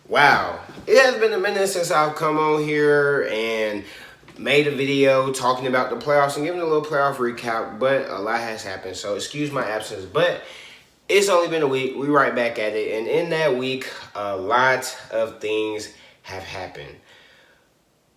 Wow, it has been a minute since I've come on here and made a video talking about the playoffs and giving a little playoff recap, but a lot has happened, so excuse my absence. But it's only been a week. We right back at it, and in that week, a lot of things have happened.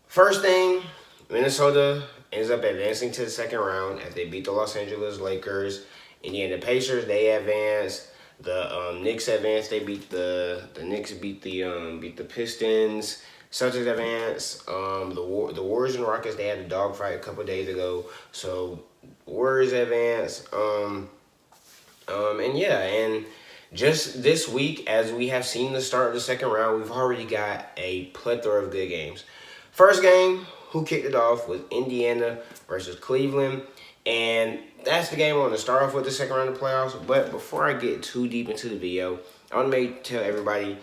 First thing, Minnesota ends up advancing to the second round as they beat the Los Angeles Lakers. Indiana Pacers, they advanced. The Knicks advanced. They beat the Knicks beat the Pistons. Celtics advanced. The Warriors and Rockets, they had a dogfight a couple days ago. So Warriors advanced. And yeah, and just this week, as we have seen the start of the second round, we've already got a plethora of good games. First game, who kicked it off, was Indiana versus Cleveland. And that's the game I want to start off with the second round of the playoffs. But before I get too deep into the video, I want to tell everybody,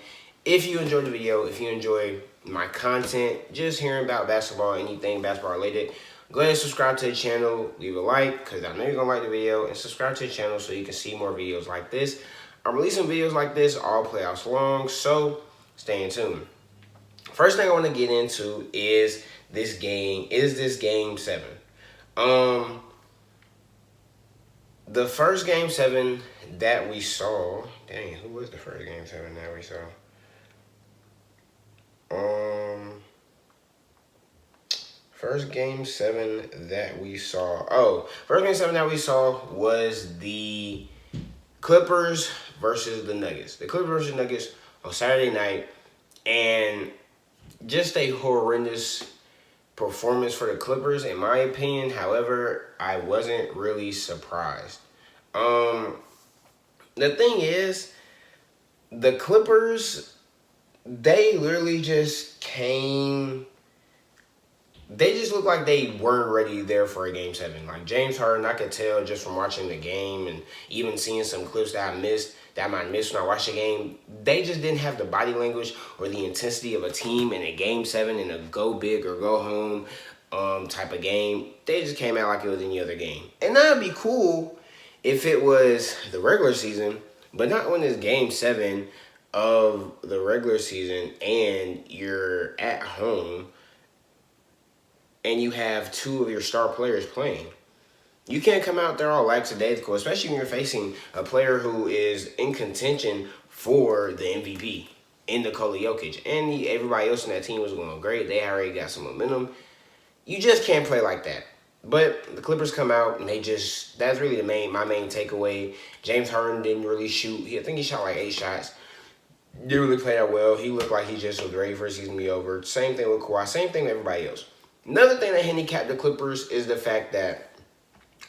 if you enjoyed the video, if you enjoy my content, just hearing about basketball, anything basketball related, go ahead and subscribe to the channel, leave a like, because I know you're going to like the video, and subscribe to the channel so you can see more videos like this. I'm releasing videos like this all playoffs long, so stay tuned. First thing I want to get into is this game. Is this game 7? The first game 7 that we saw. Dang, who was the first game 7 that we saw? First game 7 that we saw. First game 7 that we saw was the Clippers versus the Nuggets. The Clippers versus Nuggets on Saturday night, and just a horrendous performance for the Clippers, in my opinion. However, I wasn't really surprised. The thing is, the Clippers, they literally just came. They just looked like they weren't ready there for a game 7. Like James Harden, I could tell just from watching the game and even seeing some clips that I might miss when I watched the game. They just didn't have the body language or the intensity of a team in a game 7 in a go big or go home type of game. They just came out like it was any other game. And that would be cool if it was the regular season, but not when it's game 7 of the regular season and you're at home and you have 2 of your star players playing. You can't come out there all lackadaisical, especially when you're facing a player who is in contention for the MVP in Nikola Jokic. And everybody else in that team was going great. They already got some momentum. You just can't play like that. But the Clippers come out and that's really my main takeaway. James Harden didn't really shoot. I think he shot like 8 shots. Didn't really play that well. He looked like he just was ready for the season to be over. Same thing with Kawhi. Same thing with everybody else. Another thing that handicapped the Clippers is the fact that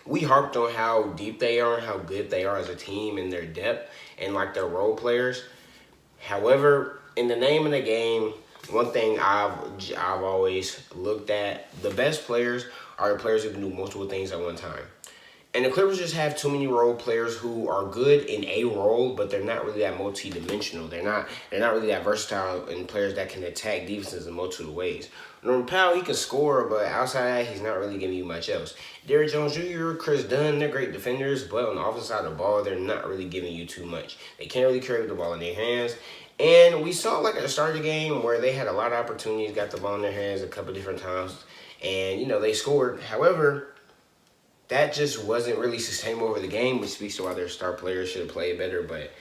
we harped on how deep they are and how good they are as a team and their depth and like their role players. However, in the name of the game, one thing I've always looked at, the best players are the players who can do multiple things at one time. And the Clippers just have too many role players who are good in a role, but they're not really that multi-dimensional. They're not really that versatile and players that can attack defenses in multiple ways. Norman Powell, he can score, but outside of that, he's not really giving you much else. Derrick Jones Jr., Chris Dunn, they're great defenders, but on the offensive side of the ball, they're not really giving you too much. They can't really carry the ball in their hands. And we saw like at the start of the game where they had a lot of opportunities, got the ball in their hands a couple different times, and, they scored. However, that just wasn't really sustainable over the game, which speaks to why their star players should have played better, but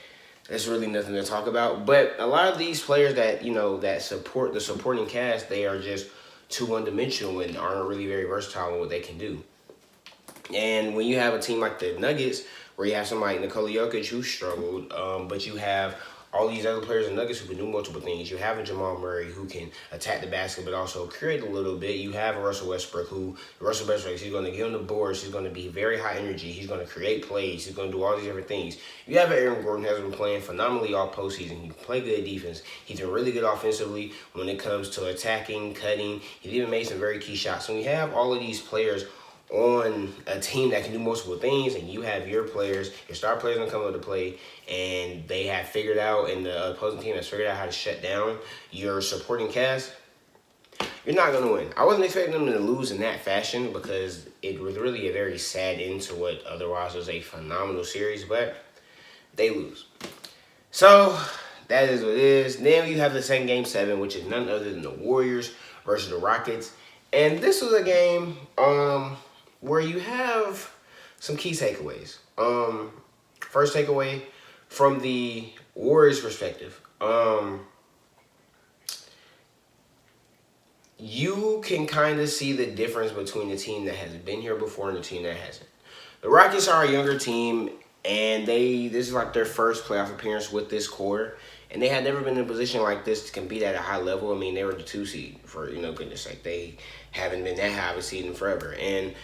that's really nothing to talk about. But a lot of these players that, that support the supporting cast, they are just too one-dimensional and aren't really very versatile in what they can do. And when you have a team like the Nuggets, where you have somebody like Nikola Jokic who struggled, but you have all these other players in Nuggets who can do multiple things. You have a Jamal Murray who can attack the basket but also create a little bit. You have a Russell Westbrook he's going to get on the boards. He's going to be very high energy. He's going to create plays. He's going to do all these different things. You have Aaron Gordon who has been playing phenomenally all postseason. He can play good defense. He's been really good offensively when it comes to attacking, cutting. He's even made some very key shots. When you have all of these players on a team that can do multiple things, and you have your star players gonna come up to play, and they have figured out, and the opposing team has figured out how to shut down your supporting cast, you're not gonna win. I wasn't expecting them to lose in that fashion because it was really a very sad end to what otherwise was a phenomenal series, but they lose. So that is what it is. Then you have the second game 7, which is none other than the Warriors versus the Rockets. And this was a game where you have some key takeaways. First takeaway from the Warriors perspective. You can kind of see the difference between the team that has been here before and the team that hasn't. The Rockets are a younger team, and this is like their first playoff appearance with this core, and they had never been in a position like this to compete at a high level. I mean, they were the 2 seed for goodness sake. They haven't been that high of a seed in forever, and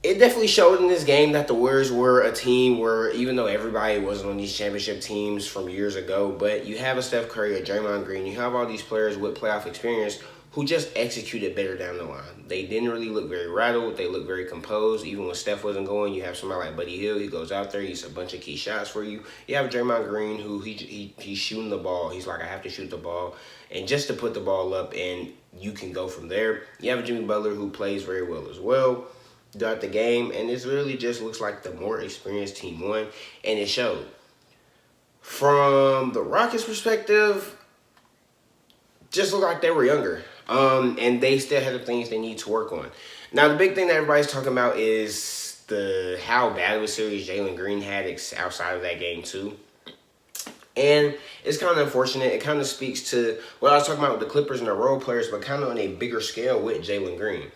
it definitely showed in this game that the Warriors were a team where, even though everybody wasn't on these championship teams from years ago, but you have a Steph Curry, a Draymond Green, you have all these players with playoff experience who just executed better down the line. They didn't really look very rattled. They looked very composed. Even when Steph wasn't going, you have somebody like Buddy Hield. He goes out there. He's a bunch of key shots for you. You have Draymond Green, who he's shooting the ball. He's like, I have to shoot the ball. And just to put the ball up, and you can go from there. You have Jimmy Butler, who plays very well as well throughout the game. And this really just looks like the more experienced team won. And it showed. From the Rockets' perspective, just looked like they were younger. And they still have the things they need to work on. Now, the big thing that everybody's talking about is how bad of a series Jalen Green had outside of that game, too. And it's kind of unfortunate. It kind of speaks to what I was talking about with the Clippers and the role players, but kind of on a bigger scale with Jalen Green.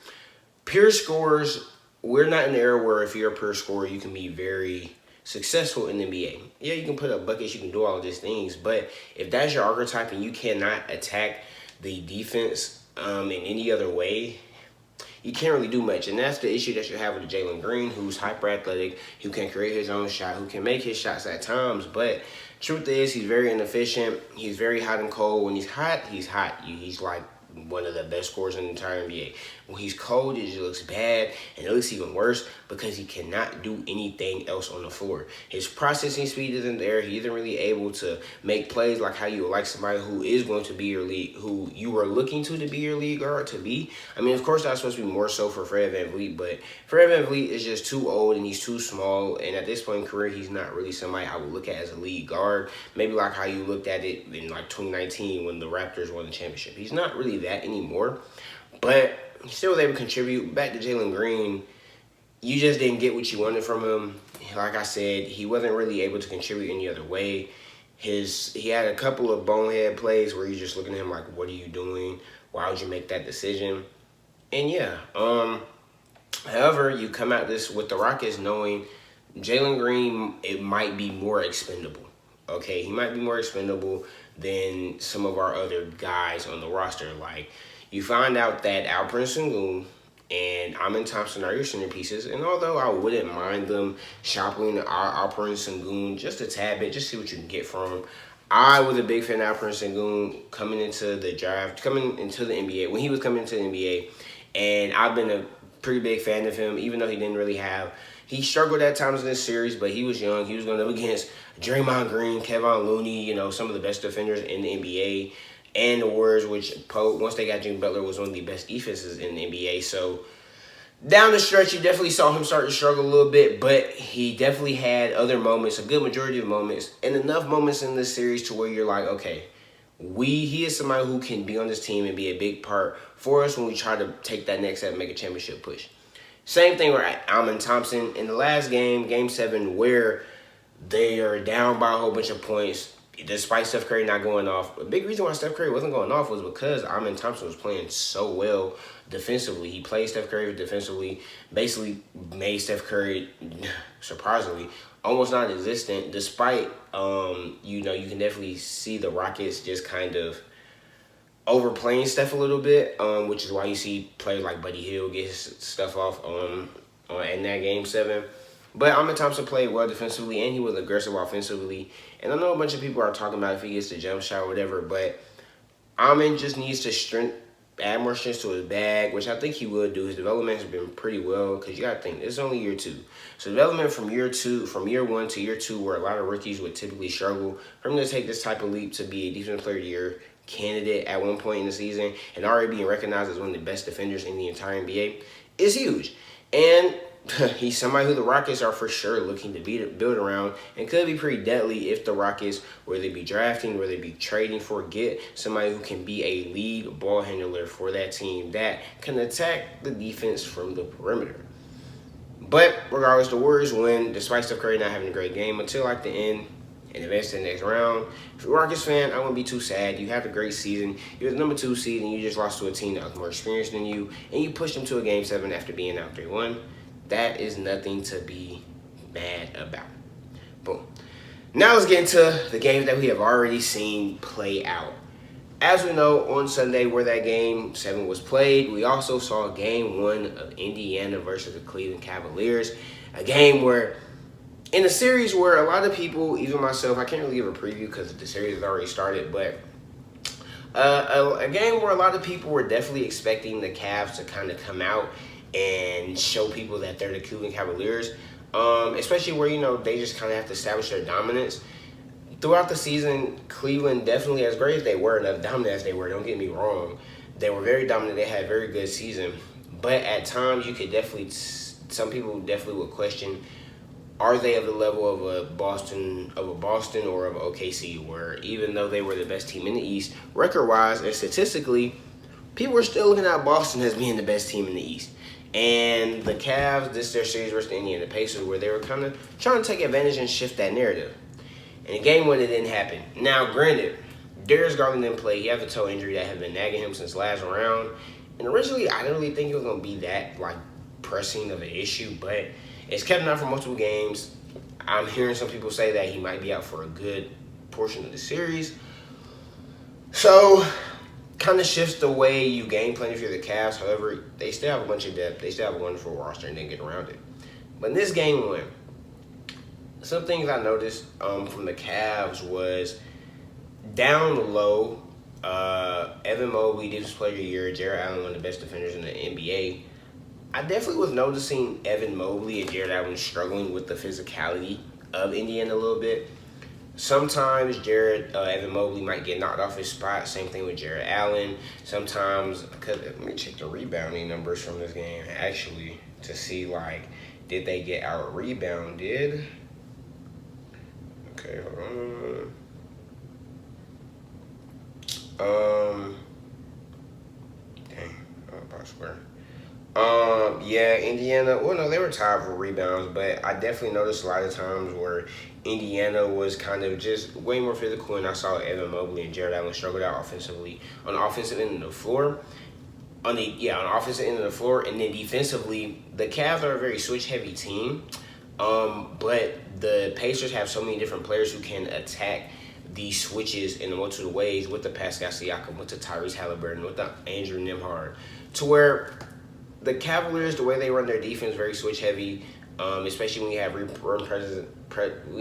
Pure scorers, we're not in the era where if you're a pure scorer, you can be very successful in the NBA. Yeah, you can put up buckets, you can do all of these things, but if that's your archetype and you cannot attack the defense in any other way, you can't really do much. And that's the issue that you have with Jalen Green, who's hyper athletic, who can create his own shot, who can make his shots at times. But truth is, he's very inefficient. He's very hot and cold. When he's hot, he's hot. He's like one of the best scorers in the entire NBA. When he's cold, it just looks bad, and it looks even worse because he cannot do anything else on the floor. His processing speed isn't there. He isn't really able to make plays like how you would like somebody who is going to be your lead, who you are looking to be your lead guard to be. I mean, of course, that's supposed to be more so for Fred VanVleet, but Fred VanVleet is just too old and he's too small, and at this point in career, he's not really somebody I would look at as a lead guard. Maybe like how you looked at it in like 2019 when the Raptors won the championship. He's not really that anymore, but he still was able to contribute. Back to Jalen Green, you just didn't get what you wanted from him. Like I said, he wasn't really able to contribute any other way. He had a couple of bonehead plays where you're just looking at him like, what are you doing? Why would you make that decision? And yeah, however, you come out this with the Rockets knowing Jalen Green, it might be more expendable. Okay, he might be more expendable than some of our other guys on the roster. Like, you find out that Alperen Sengun and Amin Thompson are your centerpieces, and although I wouldn't mind them shopping Alperen Sengun just a tad bit, just see what you can get from him. I was a big fan of Alperen Sengun coming into the draft, coming into the NBA, when he was coming into the NBA, and I've been a pretty big fan of him, even though he didn't really have. He struggled at times in this series, but he was young. He was going up against Draymond Green, Kevon Looney, some of the best defenders in the NBA, and the Warriors, which once they got Jimmy Butler, was one of the best defenses in the NBA. So down the stretch, you definitely saw him start to struggle a little bit, but he definitely had other moments, a good majority of moments, and enough moments in this series to where you're like, okay, he is somebody who can be on this team and be a big part for us when we try to take that next step and make a championship push. Same thing with Amin Thompson in the last game, Game 7, where they are down by a whole bunch of points, despite Steph Curry not going off. A big reason why Steph Curry wasn't going off was because Amin Thompson was playing so well defensively. He played Steph Curry defensively, basically made Steph Curry, surprisingly, almost non-existent, despite, you can definitely see the Rockets just kind of overplaying Steph a little bit, which is why you see players like Buddy Hield get his stuff off in that Game 7. But Amin Thompson played well defensively, and he was aggressive offensively. And I know a bunch of people are talking about if he gets the jump shot or whatever, but Amin just needs to add more strength to his bag, which I think he will do. His development has been pretty well, because you got to think, it's only year 2. So development from year 1 to year 2, where a lot of rookies would typically struggle, for him to take this type of leap to be a Defensive Player of the Year candidate at one point in the season and already being recognized as one of the best defenders in the entire NBA is huge. And he's somebody who the Rockets are for sure looking to build around, and could be pretty deadly if the Rockets, where they be drafting, where they be trading for, get somebody who can be a lead ball handler for that team that can attack the defense from the perimeter. But regardless, the Warriors win despite Steph Curry not having a great game until like the end and advance to the next round. If you're a Rockets fan, I wouldn't be too sad. You had a great season. You were the number 2 seed, and you just lost to a team that was more experienced than you, and you pushed them to a Game 7 after being out 3-1. That is nothing to be mad about. Boom. Now let's get into the games that we have already seen play out. As we know, on Sunday where that Game 7 was played, we also saw Game 1 of Indiana versus the Cleveland Cavaliers. A game where, in a series where a lot of people, even myself, I can't really give a preview because the series has already started, but a game where a lot of people were definitely expecting the Cavs to kind of come out and show people that they're the Cleveland Cavaliers, especially where, they just kind of have to establish their dominance. Throughout the season, Cleveland definitely, as great as they were and as dominant as they were, don't get me wrong, they were very dominant. They had a very good season. But at times, you could definitely, some people definitely would question, are they of the level of a Boston or of OKC, where even though they were the best team in the East, record-wise and statistically, people were still looking at Boston as being the best team in the East. And the Cavs, this is their series versus the Indiana Pacers, where they were kind of trying to take advantage and shift that narrative. And in Game 1, it didn't happen. Now, granted, Darius Garland didn't play. He had a toe injury that had been nagging him since last round. And originally, I didn't really think it was going to be that, pressing of an issue. But it's kept him out for multiple games. I'm hearing some people say that he might be out for a good portion of the series. So, kind of shifts the way you game plan if you're the Cavs. However, they still have a bunch of depth. They still have a wonderful roster and they get around it. But in this Game 1, some things I noticed from the Cavs was down low, Evan Mobley, Defensive Player of the Year, Jarrett Allen, one of the best defenders in the NBA. I definitely was noticing Evan Mobley and Jarrett Allen struggling with the physicality of Indiana a little bit. Sometimes Evan Mobley might get knocked off his spot. Same thing with Jarrett Allen. Sometimes, let me check the rebounding numbers from this game, actually, to see, did they get out-rebounded? Okay, hold on. Dang, I swear. Yeah, Indiana, well, no, they were tied for rebounds, but I definitely noticed a lot of times where Indiana was kind of just way more physical, and I saw Evan Mobley and Jarrett Allen struggle out offensively on the offensive end of the floor. On the offensive end of the floor, and then defensively, the Cavs are a very switch-heavy team, but the Pacers have so many different players who can attack these switches in a multitude of ways with the Pascal Siakam, with the Tyrese Halliburton, with the Andrew Nembhard, to where the Cavaliers, the way they run their defense, very switch-heavy, especially when you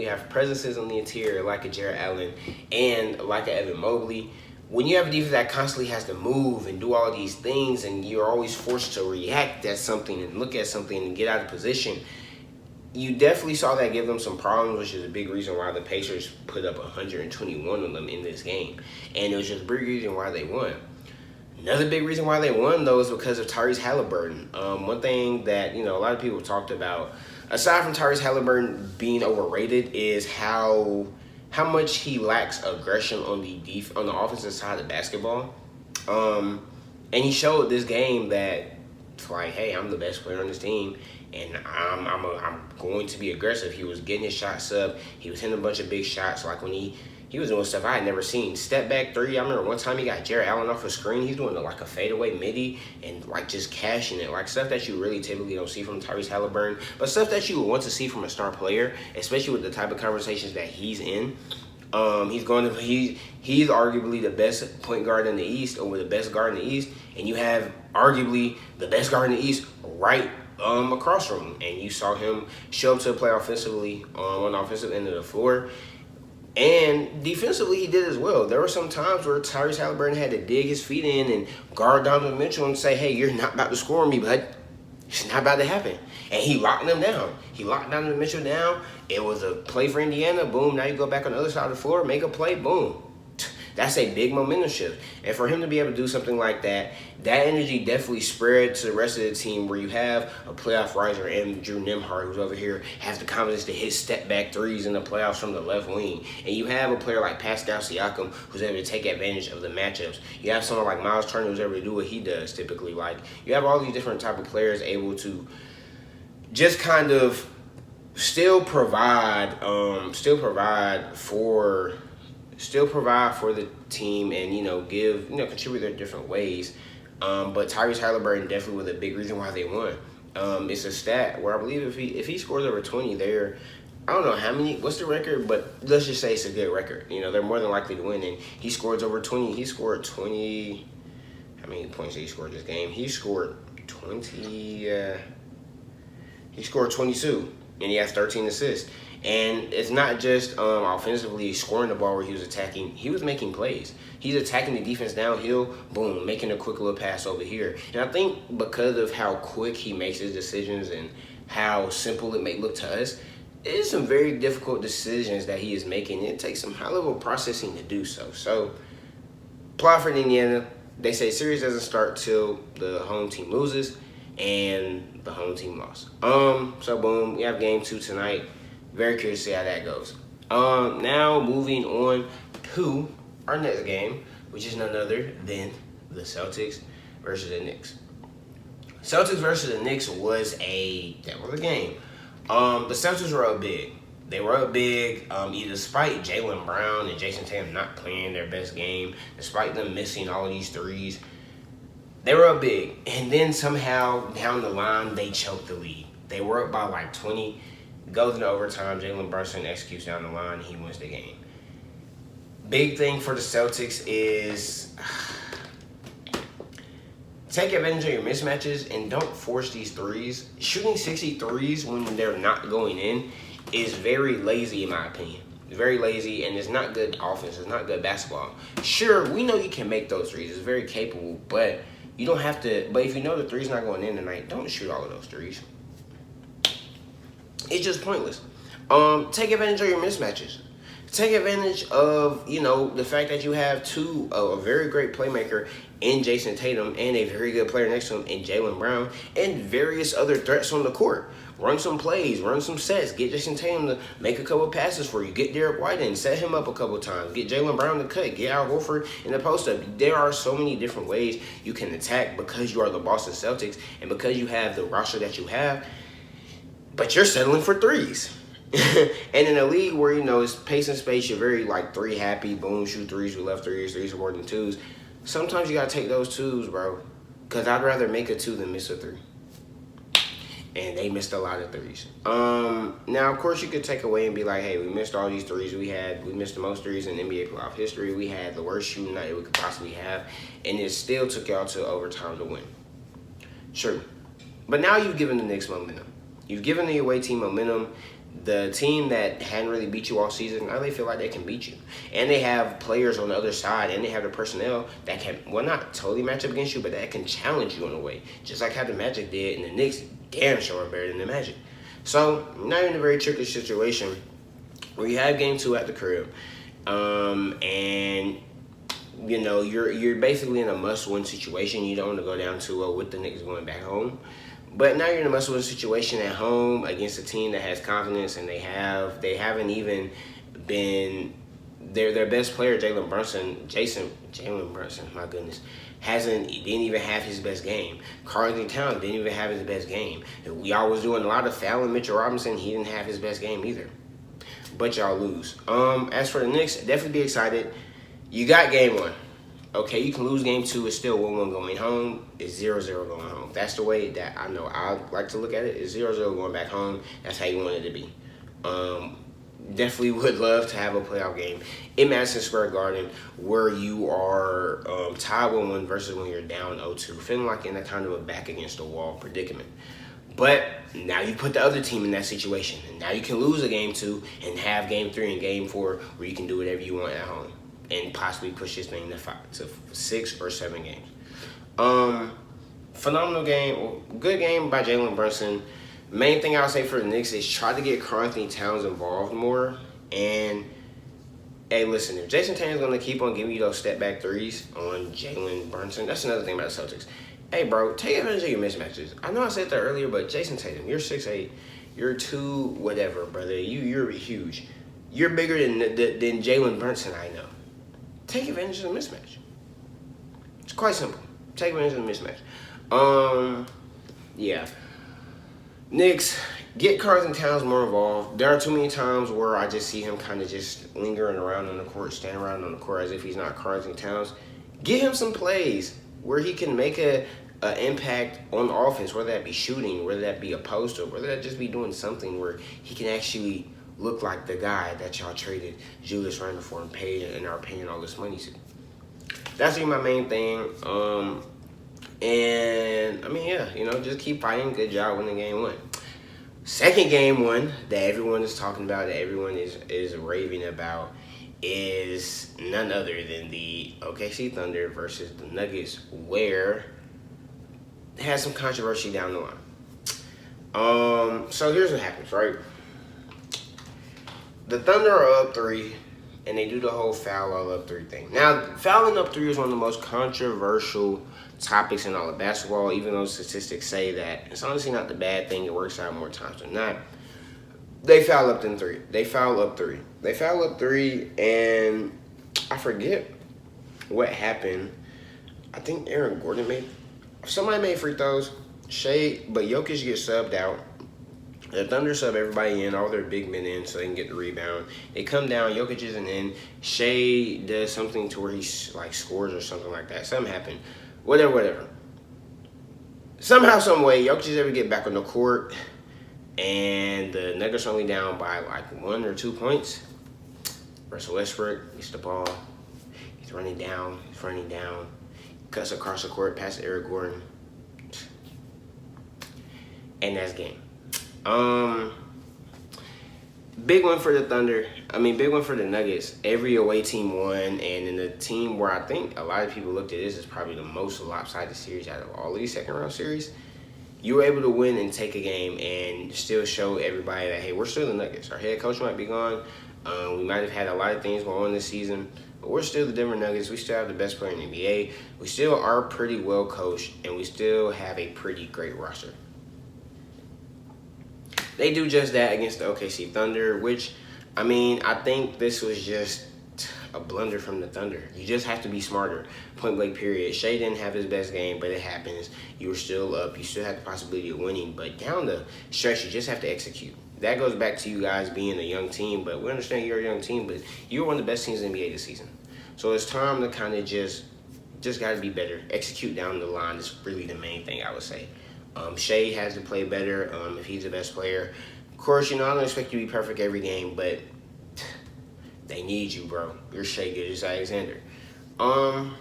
have presences on the interior like a Jarrett Allen and like a Evan Mobley. When you have a defense that constantly has to move and do all these things, and you're always forced to react at something and look at something and get out of position, you definitely saw that give them some problems, which is a big reason why the Pacers put up 121 on them in this game. And it was just a big reason why they won. Another big reason why they won, though, is because of Tyrese Halliburton. One thing that, a lot of people talked about, aside from Tyrese Halliburton being overrated, is how much he lacks aggression on the offensive side of basketball. And he showed this game that it's hey, I'm the best player on this team, and I'm going to be aggressive. He was getting his shots up. He was hitting a bunch of big shots, when he was doing stuff I had never seen. Step back three. I remember one time he got Jarrett Allen off a screen. He's doing a fadeaway midi and just cashing it. Stuff that you really typically don't see from Tyrese Halliburton, but stuff that you would want to see from a star player, especially with the type of conversations that he's in. He's arguably the best point guard in the East, or the best guard in the East, and you have arguably the best guard in the East right across from him. And you saw him show up to play offensively on the offensive end of the floor. And defensively, he did as well. There were some times where Tyrese Halliburton had to dig his feet in and guard Donovan Mitchell and say, hey, you're not about to score on me, bud. It's not about to happen. And he locked them down. He locked Donovan Mitchell down. It was a play for Indiana. Boom. Now you go back on the other side of the floor, make a play. Boom. That's a big momentum shift. And for him to be able to do something like that, that energy definitely spread to the rest of the team, where you have a playoff riser and Drew Nimhart, who's over here, has the confidence to hit step back threes in the playoffs from the left wing. And you have a player like Pascal Siakam, who's able to take advantage of the matchups. You have someone like Miles Turner, who's able to do what he does typically. Like, you have all these different type of players able to just kind of still provide for the team, and give contribute their different ways. But Tyrese Halliburton definitely was a big reason why they won. It's a stat where I believe if he scores over 20 there, I don't know what's the record, but let's just say it's a good record. They're more than likely to win. And he scores over 20. He scored 20. How many points did he score this game? He scored 20. He scored 22, and he has 13 assists. And it's not just offensively scoring the ball where he was attacking. He was making plays. He's attacking the defense downhill, boom, making a quick little pass over here. And I think because of how quick he makes his decisions and how simple it may look to us, it is some very difficult decisions that he is making. It takes some high-level processing to do so. So, plot for Indiana. They say series doesn't start till the home team loses, and the home team lost. So boom, we have game 2 tonight. Very curious to see how that goes. Now moving on to our next game, which is none other than the Celtics versus the Knicks. Celtics versus the Knicks was a game. The Celtics were up big. They were up big, despite Jaylen Brown and Jason Tatum not playing their best game, despite them missing all of these threes. They were up big, and then somehow down the line they choked the lead. They were up by like 20. Goes into overtime. Jalen Brunson executes down the line. He wins the game. Big thing for the Celtics is take advantage of your mismatches and don't force these threes. Shooting 63s when they're not going in is very lazy, in my opinion. Very lazy, and it's not good offense. It's not good basketball. Sure, we know you can make those threes. It's very capable, but you don't have to. But if you know the three's not going in tonight, don't shoot all of those threes. It's just pointless. Take advantage of your mismatches. Take advantage of, the fact that you have a very great playmaker in Jason Tatum and a very good player next to him in Jaylen Brown and various other threats on the court. Run some plays, run some sets, get Jason Tatum to make a couple passes for you, get Derek White in, set him up a couple times, get Jaylen Brown to cut, get Al Horford in the post-up. There are so many different ways you can attack because you are the Boston Celtics and because you have the roster that you have, but you're settling for threes. And in a league where, it's pace and space, you're very, three happy, boom, shoot threes, we love threes are more than twos. Sometimes you got to take those twos, bro, because I'd rather make a 2 than miss a 3. And they missed a lot of threes. Now, of course, you could take away and be like, hey, we missed all these threes. We missed the most threes in NBA playoff history. We had the worst shooting night we could possibly have. And it still took y'all to overtime to win. Sure. But now you've given the Knicks momentum. You've given the away team momentum. The team that hadn't really beat you all season, now they feel like they can beat you. And they have players on the other side, and they have the personnel that can, not totally match up against you, but that can challenge you in a way. Just like how the Magic did, and the Knicks damn sure are better than the Magic. So now you're in a very tricky situation where you have game 2 at the crib, and you're basically in a must-win situation. You don't want to go down 2-0 with the Knicks going back home. But now you're in a must-win situation at home against a team that has confidence, and they haven't even been their best player, Jalen Brunson, my goodness, didn't even have his best game. Karl-Anthony Towns didn't even have his best game. Y'all was doing a lot of fouling. Mitchell Robinson, he didn't have his best game either. But y'all lose. As for the Knicks, definitely be excited. You got game 1. Okay, you can lose game 2. It's still 1-1 going home. It's 0-0 going home. That's the way that I know I like to look at it. It's 0-0 going back home. That's how you want it to be. Definitely would love to have a playoff game in Madison Square Garden where you are tied 1-1 versus when you're down 0-2. Feeling like in a kind of a back against the wall predicament. But now you put the other team in that situation. And now you can lose a game 2 and have game 3 and game 4 where you can do whatever you want at home and possibly push this thing to 6 or 7 games. Phenomenal game. Good game by Jalen Brunson. Main thing I'll say for the Knicks is try to get Karl-Anthony Towns involved more. And Hey, listen, if Jason Tatum's going to keep on giving you those step-back threes on Jalen Brunson, that's another thing about the Celtics. Hey, bro, take advantage of your mismatches. I know I said that earlier, but Jason Tatum, you're 6'8", you're 2 whatever, brother. You're huge. You're bigger than Jalen Brunson, I know. Take advantage of the mismatch. It's quite simple. Take advantage of the mismatch. Yeah. Knicks, get Carson Towns more involved. There are too many times where I just see him kind of just lingering around on the court, standing around on the court as if he's not Carson Towns. Get him some plays where he can make an impact on the offense, whether that be shooting, whether that be a post, or whether that just be doing something where he can actually look like the guy that y'all traded Julius Randle for and paid and are paying all this money to. That's really my main thing. And I mean, yeah, just keep fighting. Good job winning game 1. Second game 1 that everyone is talking about, that everyone is raving about, is none other than the OKC Thunder versus the Nuggets, where it has some controversy down the line. So here's what happens, right? The Thunder are up 3, and they do the whole foul all up 3 thing. Now, fouling up 3 is one of the most controversial topics in all of basketball, even though statistics say that it's honestly not the bad thing. It works out more times than not. They foul up 3. They foul up 3, and I forget what happened. I think Aaron Gordon somebody made free throws. But Jokic gets subbed out. The Thunder sub everybody in, all their big men in, so they can get the rebound. They come down, Jokic isn't in. Shea does something to where he scores or something like that. Something happened. Whatever. Somehow, some way, Jokic is able to get back on the court, and the Nuggets are only down by 1 or 2 points. Russell Westbrook gets the ball. He's running down. Cuts across the court past Eric Gordon. And that's game. Big one for the Thunder. Big one for the Nuggets. Every away team won, and in the team where I think a lot of people looked at this as probably the most lopsided series out of all these second-round series, you were able to win and take a game and still show everybody that, hey, we're still the Nuggets. Our head coach might be gone. We might have had a lot of things going on this season, but we're still the Denver Nuggets. We still have the best player in the NBA. We still are pretty well coached, and we still have a pretty great roster. They do just that against the OKC Thunder, which, I think this was just a blunder from the Thunder. You just have to be smarter. Point blank, period. Shea didn't have his best game, but it happens. You were still up. You still had the possibility of winning, but down the stretch, you just have to execute. That goes back to you guys being a young team, but we understand you're a young team, but you're one of the best teams in the NBA this season. So it's time to kind of just got to be better. Execute down the line is really the main thing I would say. Shea has to play better if he's the best player. Of course, I don't expect you to be perfect every game, but they need you, bro. You're Shea Gilgeous-Alexander. And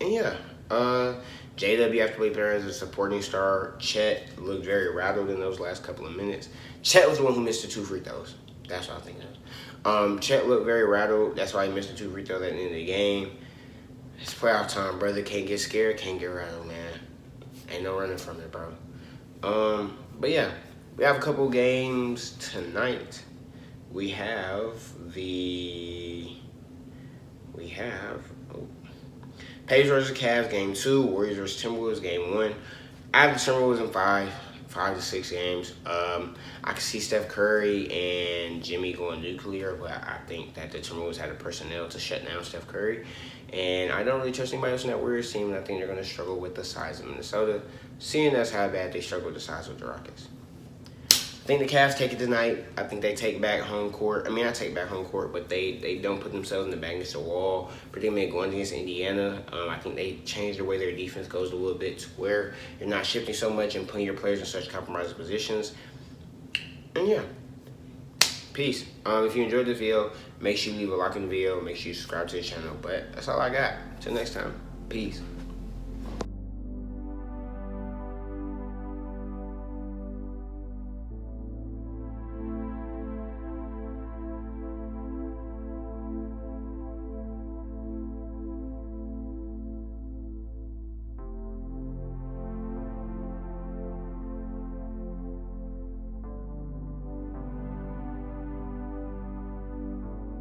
yeah, JW have to play better as a supporting star. Chet looked very rattled in those last couple of minutes. Chet was the one who missed the 2 free throws. That's what I think of. Chet looked very rattled. That's why he missed the 2 free throws at the end of the game. It's playoff time, brother. Can't get scared. Can't get rattled, man. Ain't no running from it, bro. But yeah, we have a couple games tonight. We have Pacers versus Cavs game 2, Warriors versus Timberwolves game 1. I have the Timberwolves in 5 to 6 games. I can see Steph Curry and Jimmy going nuclear, but I think that the Timberwolves had the personnel to shut down Steph Curry. And I don't really trust anybody else in that Warriors team, and I think they're going to struggle with the size of Minnesota, seeing as how bad they struggle with the size of the Rockets. I think the Cavs take it tonight. I think they take back home court. I take back home court, but they don't put themselves in the back against the wall, particularly going against Indiana. I think they change the way their defense goes a little bit to where you're not shifting so much and putting your players in such compromising positions. And yeah, peace. If you enjoyed this video, make sure you leave a like on the video. Make sure you subscribe to the channel. But that's all I got. Till next time, peace.